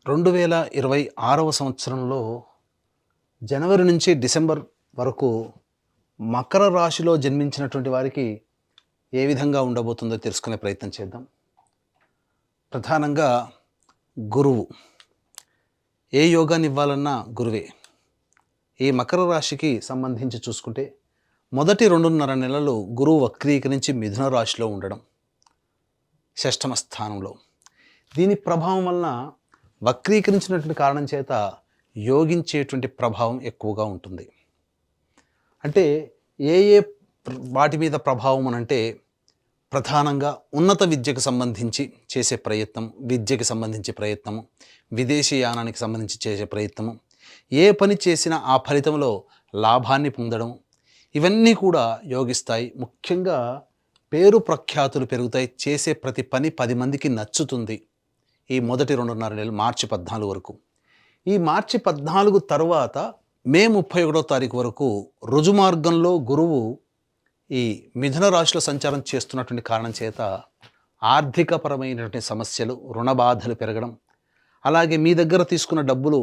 2026వ సంవత్సరంలో జనవరి నుంచి డిసెంబర్ వరకు మకర రాశిలో జన్మించినటువంటి వారికి ఏ విధంగా ఉండబోతుందో తెలుసుకునే ప్రయత్నం చేద్దాం. ప్రధానంగా గురువు, ఏ యోగాన్ని ఇవ్వాలన్నా గురువే. ఈ మకర రాశికి సంబంధించి చూసుకుంటే మొదటి 2.5 నెలలు గురువు వక్రీకరించి మిథున రాశిలో ఉండడం, షష్టమ స్థానంలో. దీని ప్రభావం వలన వక్రీకరించినటువంటి కారణం చేత యోగించేటువంటి ప్రభావం ఎక్కువగా ఉంటుంది. అంటే ఏ వాటి మీద ప్రభావం అనంటే ప్రధానంగా ఉన్నత విద్యకు సంబంధించి చేసే ప్రయత్నం, విద్యకి సంబంధించి ప్రయత్నము, విదేశీయానానికి సంబంధించి చేసే ప్రయత్నము, ఏ పని చేసినా ఆ ఫలితంలో లాభాన్ని పొందడం, ఇవన్నీ కూడా యోగిస్తాయి. ముఖ్యంగా పేరు ప్రఖ్యాతులు పెరుగుతాయి. చేసే ప్రతి పని 10 మందికి నచ్చుతుంది. ఈ మొదటి 2.5 నెలలు మార్చి 14 వరకు. ఈ మార్చి 14 తరువాత మే 31వ తారీఖు వరకు రుజుమార్గంలో గురువు ఈ మిథున రాశిలో సంచారం చేస్తున్నటువంటి కారణం చేత ఆర్థికపరమైనటువంటి సమస్యలు, రుణ బాధలు పెరగడం, అలాగే మీ దగ్గర తీసుకున్న డబ్బులు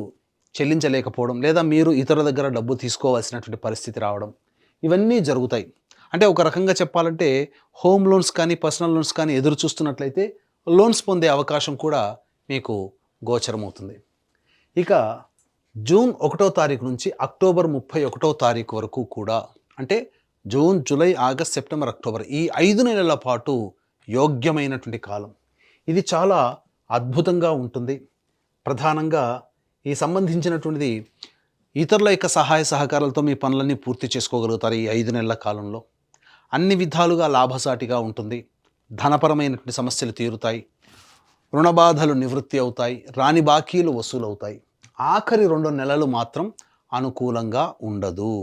చెల్లించలేకపోవడం, లేదా మీరు ఇతరుల దగ్గర డబ్బు తీసుకోవాల్సినటువంటి పరిస్థితి రావడం, ఇవన్నీ జరుగుతాయి. అంటే ఒక రకంగా చెప్పాలంటే హోమ్ లోన్స్ కానీ, పర్సనల్ లోన్స్ కానీ ఎదురు చూస్తున్నట్లయితే లోన్స్ పొందే అవకాశం కూడా మీకు గోచరమవుతుంది. ఇక జూన్ 1వ తారీఖు నుంచి అక్టోబర్ 31వ తారీఖు వరకు కూడా, అంటే June, July, August, September, October, ఈ 5 నెలల పాటు యోగ్యమైనటువంటి కాలం. ఇది చాలా అద్భుతంగా ఉంటుంది. ప్రధానంగా ఈ సంబంధించినటువంటిది ఇతరుల యొక్క సహాయ సహకారాలతో మీ పనులన్నీ పూర్తి చేసుకోగలుగుతారు. ఈ 5 నెలల కాలంలో అన్ని విధాలుగా లాభసాటిగా ఉంటుంది. ధనపరమైనటువంటి సమస్యలు తీరుతాయి, రుణబాధలు నివృత్తి అవుతాయి, రాని బాకీలు వసూలవుతాయి. ఆఖరి 2 నెలలు మాత్రం అనుకూలంగా ఉండదు.